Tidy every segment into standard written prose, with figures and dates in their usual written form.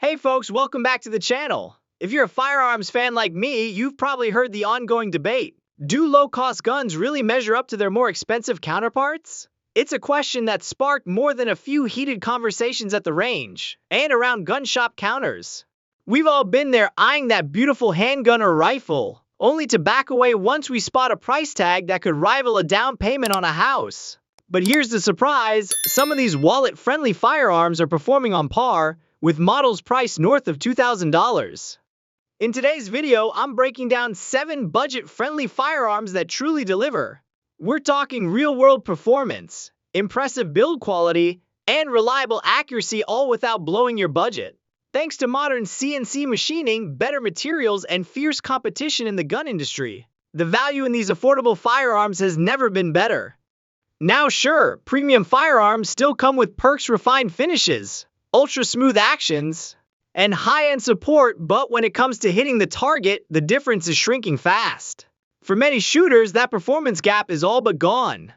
Hey folks, welcome back to the channel. If you're a firearms fan like me, you've probably heard the ongoing debate. Do low-cost guns really measure up to their more expensive counterparts? It's a question that sparked more than a few heated conversations at the range and around gun shop counters. We've all been there eyeing that beautiful handgun or rifle, only to back away once we spot a price tag that could rival a down payment on a house. But here's the surprise, some of these wallet-friendly firearms are performing on par, with models priced north of $2,000. In today's video, I'm breaking down 7 budget-friendly firearms that truly deliver. We're talking real-world performance, impressive build quality, and reliable accuracy, all without blowing your budget. Thanks to modern CNC machining, better materials, and fierce competition in the gun industry, the value in these affordable firearms has never been better. Now sure, premium firearms still come with perks, refined finishes, ultra-smooth actions, and high-end support, but when it comes to hitting the target, the difference is shrinking fast. For many shooters, that performance gap is all but gone.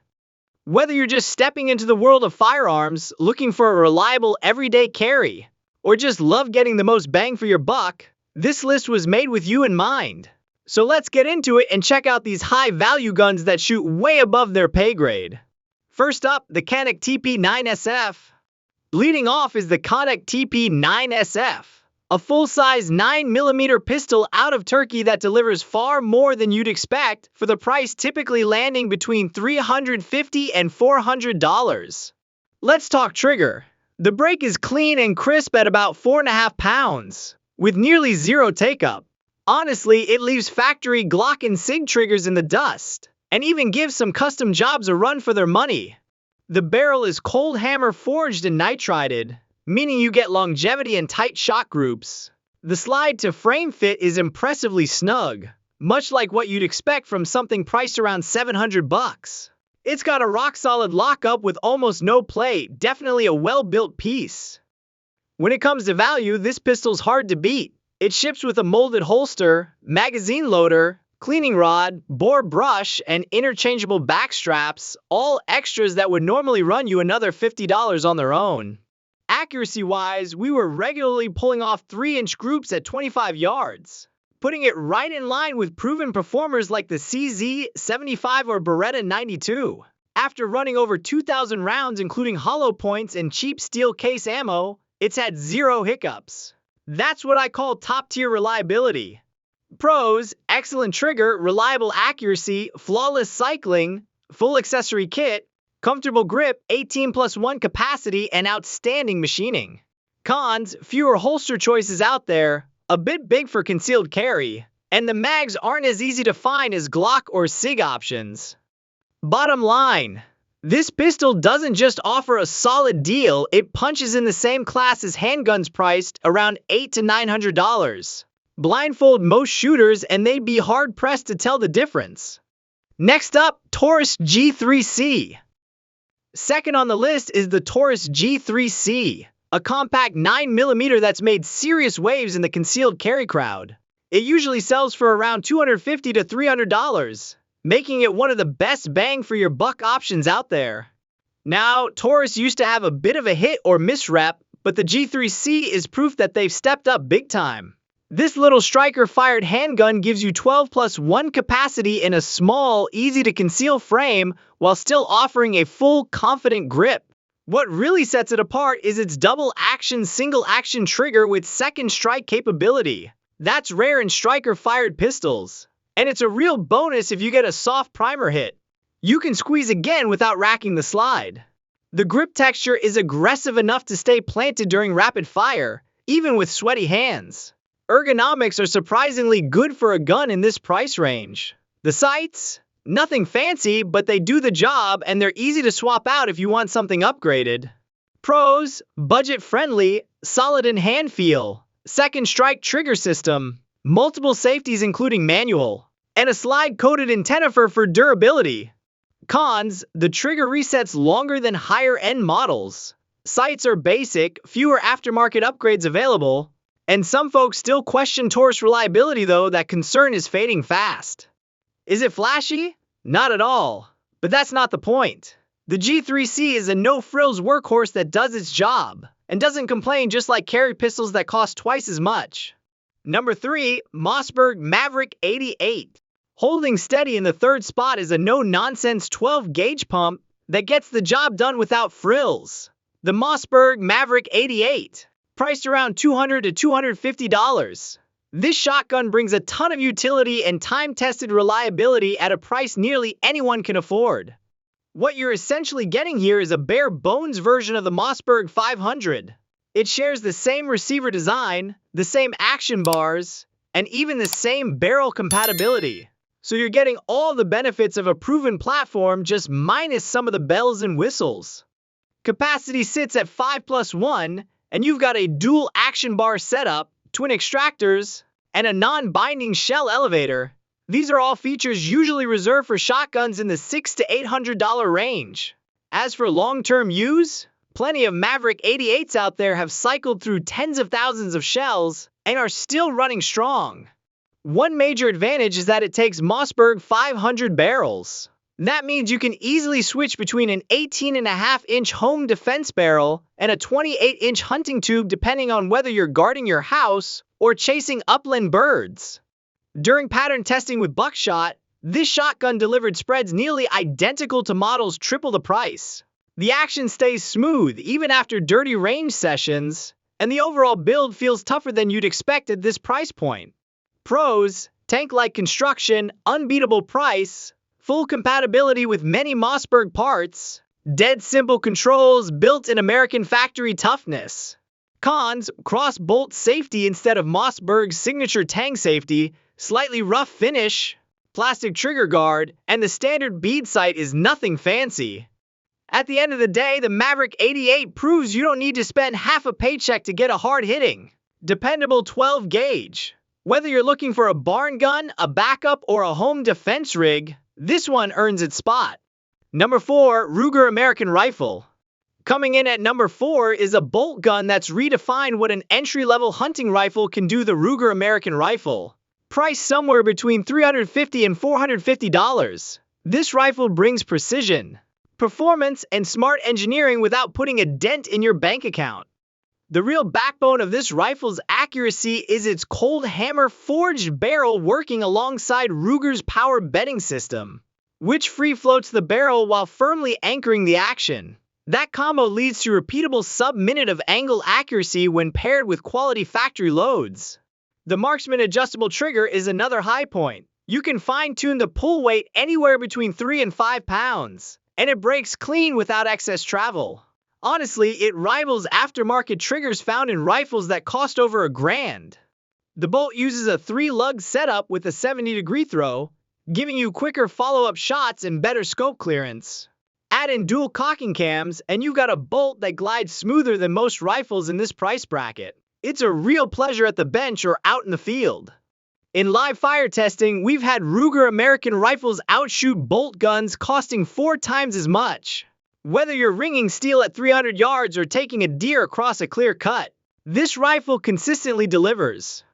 Whether you're just stepping into the world of firearms, looking for a reliable everyday carry, or just love getting the most bang for your buck, this list was made with you in mind. So let's get into it and check out these high-value guns that shoot way above their pay grade. First up, the Canik TP9SF. Leading off is the Canik TP9SF, a full-size 9mm pistol out of Turkey that delivers far more than you'd expect for the price typically landing between $350 and $400. Let's talk trigger. The break is clean and crisp at about 4.5 pounds, with nearly zero take-up. Honestly, it leaves factory Glock and SIG triggers in the dust, and even gives some custom jobs a run for their money. The barrel is cold hammer forged and nitrided, meaning you get longevity and tight shot groups. The slide to frame fit is impressively snug, much like what you'd expect from something priced around $700. It's got a rock-solid lockup with almost no play, definitely a well-built piece. When it comes to value, this pistol's hard to beat. It ships with a molded holster, magazine loader, cleaning rod, bore brush, and interchangeable back straps, all extras that would normally run you another $50 on their own. Accuracy-wise, we were regularly pulling off 3-inch groups at 25 yards, putting it right in line with proven performers like the CZ75 or Beretta 92. After running over 2,000 rounds including hollow points and cheap steel case ammo, it's had zero hiccups. That's what I call top-tier reliability. Pros: excellent trigger, reliable accuracy, flawless cycling, full accessory kit, comfortable grip, 18+1 capacity, and outstanding machining. Cons: fewer holster choices out there, a bit big for concealed carry, and the mags aren't as easy to find as Glock or SIG options. Bottom line, this pistol doesn't just offer a solid deal, it punches in the same class as handguns priced around $800 to $900. Blindfold most shooters and they'd be hard-pressed to tell the difference. Next up, Taurus G3C. Second on the list is the Taurus G3C, a compact 9mm that's made serious waves in the concealed carry crowd. It usually sells for around $250 to $300, making it one of the best bang for your buck options out there. Now, Taurus used to have a bit of a hit or miss rep, but the G3C is proof that they've stepped up big time. This little striker-fired handgun gives you 12+1 capacity in a small, easy-to-conceal frame while still offering a full, confident grip. What really sets it apart is its double-action, single-action trigger with second strike capability. That's rare in striker-fired pistols. And it's a real bonus if you get a soft primer hit. You can squeeze again without racking the slide. The grip texture is aggressive enough to stay planted during rapid fire, even with sweaty hands. Ergonomics are surprisingly good for a gun in this price range. The sights? Nothing fancy, but they do the job and they're easy to swap out if you want something upgraded. Pros: budget-friendly, solid in hand feel, second strike trigger system, multiple safeties including manual, and a slide-coated antenna for durability. Cons: the trigger resets longer than higher-end models. Sights are basic, fewer aftermarket upgrades available, and some folks still question Taurus reliability, though that concern is fading fast. Is it flashy? Not at all. But that's not the point. The G3C is a no-frills workhorse that does its job, and doesn't complain just like carry pistols that cost twice as much. Number 3. Mossberg Maverick 88. Holding steady in the third spot is a no-nonsense 12-gauge pump that gets the job done without frills. The Mossberg Maverick 88, priced around $200 to $250. This shotgun brings a ton of utility and time-tested reliability at a price nearly anyone can afford. What you're essentially getting here is a bare-bones version of the Mossberg 500. It shares the same receiver design, the same action bars, and even the same barrel compatibility. So you're getting all the benefits of a proven platform just minus some of the bells and whistles. Capacity sits at 5+1, and you've got a dual action bar setup, twin extractors, and a non-binding shell elevator. These are all features usually reserved for shotguns in the $600 to $800 range. As for long-term use, plenty of Maverick 88s out there have cycled through tens of thousands of shells and are still running strong. One major advantage is that it takes Mossberg 500 barrels. That means you can easily switch between an 18.5-inch home defense barrel and a 28-inch hunting tube depending on whether you're guarding your house or chasing upland birds. During pattern testing with buckshot, this shotgun delivered spreads nearly identical to models triple the price. The action stays smooth even after dirty range sessions, and the overall build feels tougher than you'd expect at this price point. Pros: tank-like construction, unbeatable price, full compatibility with many Mossberg parts, dead simple controls, built-in American factory toughness. Cons: cross-bolt safety instead of Mossberg's signature tang safety, slightly rough finish, plastic trigger guard, and the standard bead sight is nothing fancy. At the end of the day, the Maverick 88 proves you don't need to spend half a paycheck to get a hard-hitting, dependable 12-gauge. Whether you're looking for a barn gun, a backup, or a home defense rig, this one earns its spot. Number 4. Ruger American Rifle. Coming in at number 4 is a bolt gun that's redefined what an entry-level hunting rifle can do. The Ruger American Rifle. Priced somewhere between $350 and $450. This rifle brings precision, performance, and smart engineering without putting a dent in your bank account. The real backbone of this rifle's accuracy is its cold hammer forged barrel working alongside Ruger's power bedding system, which free floats the barrel while firmly anchoring the action. That combo leads to repeatable sub-minute of angle accuracy when paired with quality factory loads. The Marksman adjustable trigger is another high point. You can fine-tune the pull weight anywhere between 3 and 5 pounds, and it breaks clean without excess travel. Honestly, it rivals aftermarket triggers found in rifles that cost over $1,000. The bolt uses a 3-lug setup with a 70-degree throw, giving you quicker follow-up shots and better scope clearance. Add in dual cocking cams, and you've got a bolt that glides smoother than most rifles in this price bracket. It's a real pleasure at the bench or out in the field. In live fire testing, we've had Ruger American Rifles outshoot bolt guns costing 4 times as much. Whether you're ringing steel at 300 yards or taking a deer across a clear cut, this rifle consistently delivers.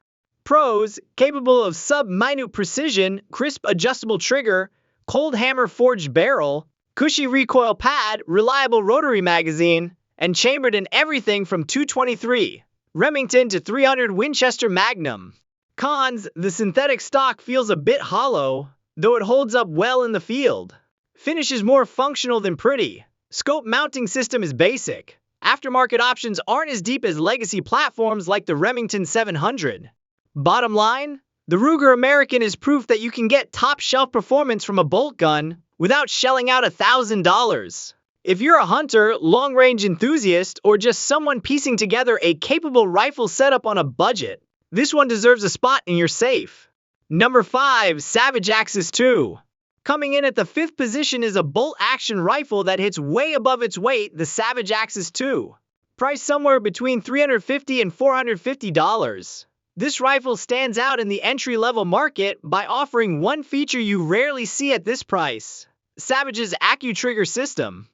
Pros: capable of sub-minute precision, crisp adjustable trigger, cold hammer forged barrel, cushy recoil pad, reliable rotary magazine, and chambered in everything from .223 Remington to .300 Winchester Magnum. Cons: the synthetic stock feels a bit hollow, though it holds up well in the field. Finish is more functional than pretty. Scope mounting system is basic. Aftermarket options aren't as deep as legacy platforms like the Remington 700. Bottom line, the Ruger American is proof that you can get top-shelf performance from a bolt gun without shelling out $1,000. If you're a hunter, long-range enthusiast, or just someone piecing together a capable rifle setup on a budget, this one deserves a spot in your safe. Number 5. Savage Axis II. Coming in at the 5th position is a bolt-action rifle that hits way above its weight, the Savage Axis II. Priced somewhere between $350 and $450. This rifle stands out in the entry-level market by offering one feature you rarely see at this price: Savage's AccuTrigger system.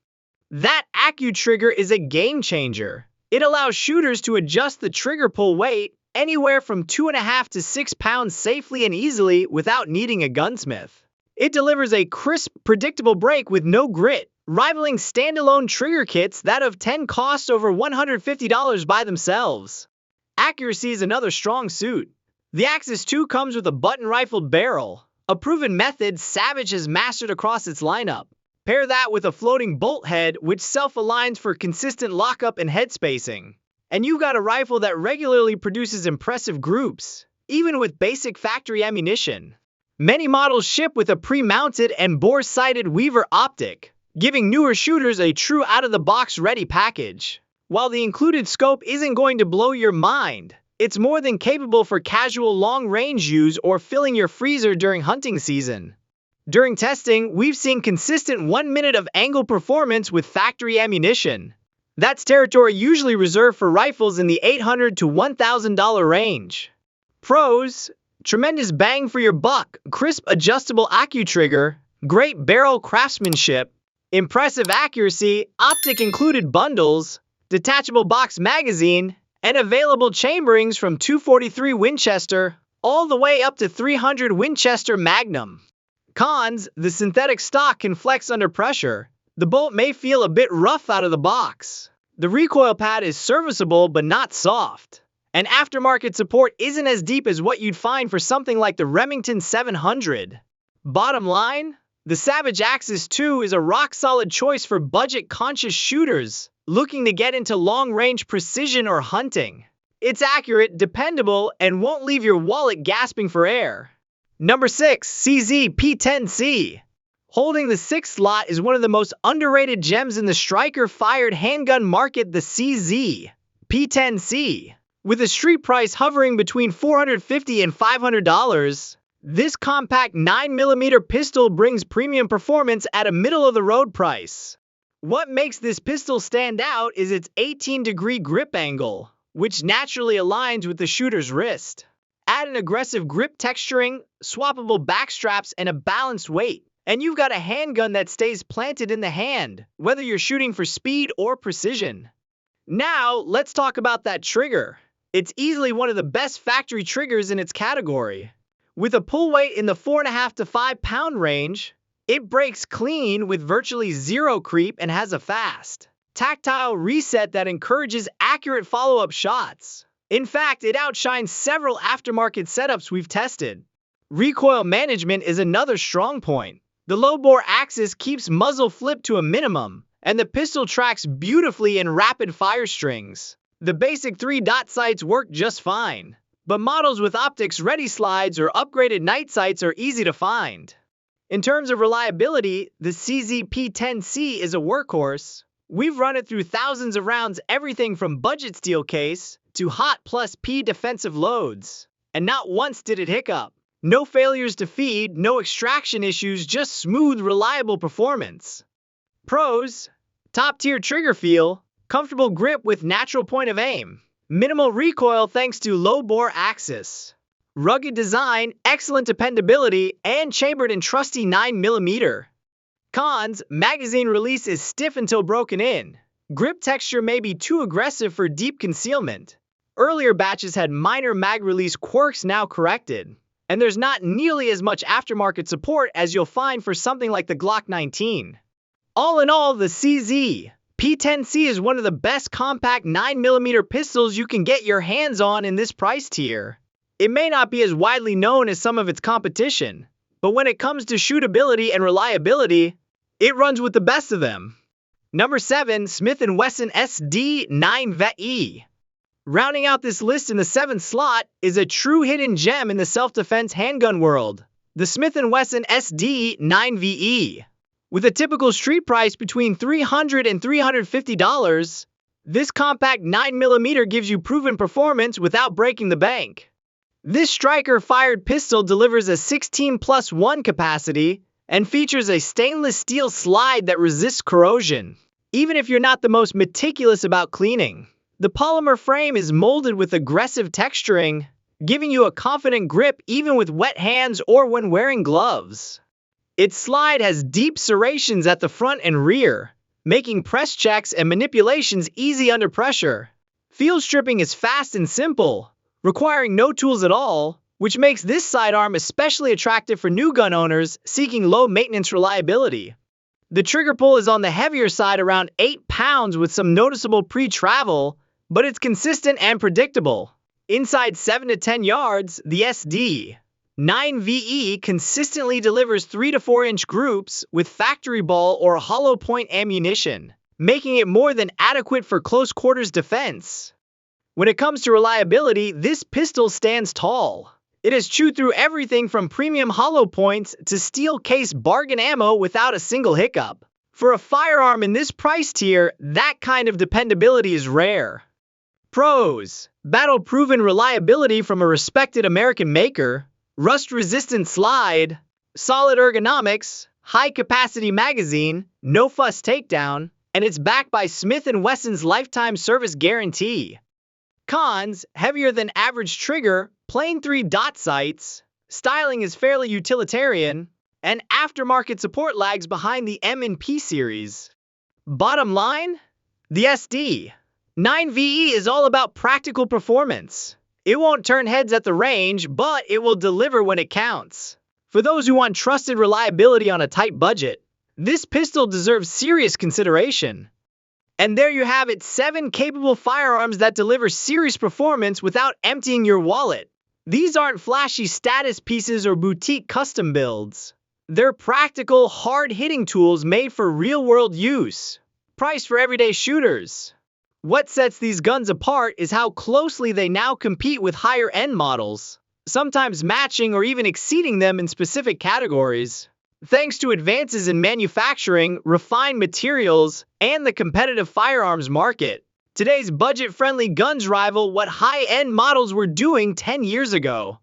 That AccuTrigger is a game-changer. It allows shooters to adjust the trigger pull weight anywhere from 2.5 to 6 pounds safely and easily without needing a gunsmith. It delivers a crisp, predictable break with no grit, rivaling standalone trigger kits that of 10 cost over $150 by themselves. Accuracy is another strong suit. The Axis II comes with a button-rifled barrel, a proven method Savage has mastered across its lineup. Pair that with a floating bolt head which self-aligns for consistent lockup and head spacing. And you've got a rifle that regularly produces impressive groups, even with basic factory ammunition. Many models ship with a pre-mounted and bore-sighted Weaver optic, giving newer shooters a true out-of-the-box ready package. While the included scope isn't going to blow your mind, it's more than capable for casual long-range use or filling your freezer during hunting season. During testing, we've seen consistent 1 minute of angle performance with factory ammunition. That's territory usually reserved for rifles in the $800 to $1,000 range. Pros: tremendous bang for your buck, crisp adjustable AccuTrigger, great barrel craftsmanship, impressive accuracy, optic included bundles, detachable box magazine, and available chamberings from .243 Winchester all the way up to .300 Winchester Magnum. Cons: the synthetic stock can flex under pressure. The bolt may feel a bit rough out of the box. The recoil pad is serviceable but not soft. And aftermarket support isn't as deep as what you'd find for something like the Remington 700. Bottom line, the Savage Axis II is a rock-solid choice for budget-conscious shooters looking to get into long-range precision or hunting. It's accurate, dependable, and won't leave your wallet gasping for air. Number 6. CZ P10C. Holding the 6th slot is one of the most underrated gems in the striker-fired handgun market, the CZ P10C. With a street price hovering between $450 and $500, this compact 9mm pistol brings premium performance at a middle-of-the-road price. What makes this pistol stand out is its 18-degree grip angle, which naturally aligns with the shooter's wrist. Add an aggressive grip texturing, swappable backstraps, and a balanced weight, and you've got a handgun that stays planted in the hand, whether you're shooting for speed or precision. Now, let's talk about that trigger. It's easily one of the best factory triggers in its category. With a pull weight in the 4.5 to 5 pound range, it breaks clean with virtually zero creep and has a fast, tactile reset that encourages accurate follow-up shots. In fact, it outshines several aftermarket setups we've tested. Recoil management is another strong point. The low-bore axis keeps muzzle flip to a minimum, and the pistol tracks beautifully in rapid fire strings. The basic 3-dot sights work just fine, but models with optics ready slides or upgraded night sights are easy to find. In terms of reliability, the CZ P10C is a workhorse. We've run it through thousands of rounds, everything from budget steel case to Hot Plus P defensive loads. And not once did it hiccup. No failures to feed, no extraction issues, just smooth, reliable performance. Pros: top-tier trigger feel, comfortable grip with natural point of aim, minimal recoil thanks to low-bore axis, rugged design, excellent dependability, and chambered in trusty 9mm. Cons: magazine release is stiff until broken in. Grip texture may be too aggressive for deep concealment. Earlier batches had minor mag release quirks now corrected. And there's not nearly as much aftermarket support as you'll find for something like the Glock 19. All in all, the CZ P10C is one of the best compact 9mm pistols you can get your hands on in this price tier. It may not be as widely known as some of its competition, but when it comes to shootability and reliability, it runs with the best of them. Number 7. Smith & Wesson SD9 VE. Rounding out this list in the 7th slot is a true hidden gem in the self-defense handgun world, the Smith & Wesson SD9 VE. With a typical street price between $300 and $350, this compact 9mm gives you proven performance without breaking the bank. This striker-fired pistol delivers a 16+1 capacity and features a stainless steel slide that resists corrosion, even if you're not the most meticulous about cleaning. The polymer frame is molded with aggressive texturing, giving you a confident grip even with wet hands or when wearing gloves. Its slide has deep serrations at the front and rear, making press checks and manipulations easy under pressure. Field stripping is fast and simple, requiring no tools at all, which makes this sidearm especially attractive for new gun owners seeking low-maintenance reliability. The trigger pull is on the heavier side, around 8 pounds, with some noticeable pre-travel, but it's consistent and predictable. Inside 7 to 10 yards, the SD 9VE consistently delivers 3 to 4 inch groups with factory ball or hollow point ammunition, making it more than adequate for close quarters defense. When it comes to reliability, this pistol stands tall. It has chewed through everything from premium hollow points to steel case bargain ammo without a single hiccup. For a firearm in this price tier, that kind of dependability is rare. Pros: battle-proven reliability from a respected American maker, rust-resistant slide, solid ergonomics, high-capacity magazine, no-fuss takedown, and it's backed by Smith & Wesson's lifetime service guarantee. Cons: heavier than average trigger, plain 3-dot sights, styling is fairly utilitarian, and aftermarket support lags behind the M&P series. Bottom line? The SD 9VE is all about practical performance. It won't turn heads at the range, but it will deliver when it counts. For those who want trusted reliability on a tight budget, this pistol deserves serious consideration. And there you have it, 7 capable firearms that deliver serious performance without emptying your wallet. These aren't flashy status pieces or boutique custom builds. They're practical, hard-hitting tools made for real-world use, priced for everyday shooters. What sets these guns apart is how closely they now compete with higher-end models, sometimes matching or even exceeding them in specific categories. Thanks to advances in manufacturing, refined materials, and the competitive firearms market, today's budget-friendly guns rival what high-end models were doing 10 years ago.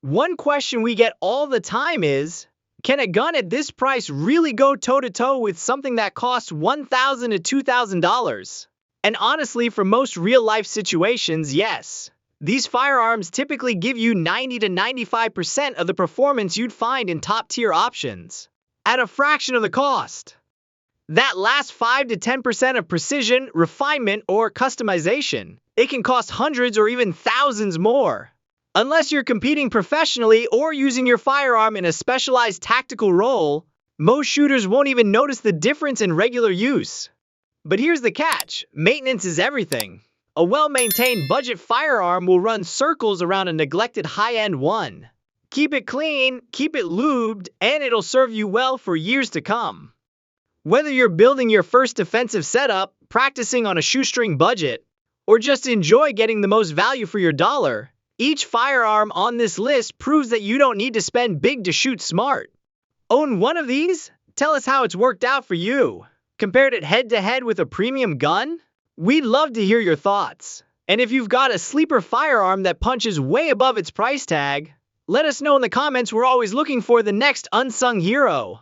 One question we get all the time is, can a gun at this price really go toe-to-toe with something that costs $1,000 to $2,000? And honestly, for most real-life situations, yes. These firearms typically give you 90 to 95% of the performance you'd find in top-tier options, at a fraction of the cost. That last 5 to 10% of precision, refinement, or customization, it can cost hundreds or even thousands more. Unless you're competing professionally or using your firearm in a specialized tactical role, most shooters won't even notice the difference in regular use. But here's the catch: maintenance is everything. A well-maintained budget firearm will run circles around a neglected high-end one. Keep it clean, keep it lubed, and it'll serve you well for years to come. Whether you're building your first defensive setup, practicing on a shoestring budget, or just enjoy getting the most value for your dollar, each firearm on this list proves that you don't need to spend big to shoot smart. Own one of these? Tell us how it's worked out for you. Compared it head-to-head with a premium gun? We'd love to hear your thoughts. And if you've got a sleeper firearm that punches way above its price tag, let us know in the comments. We're always looking for the next unsung hero.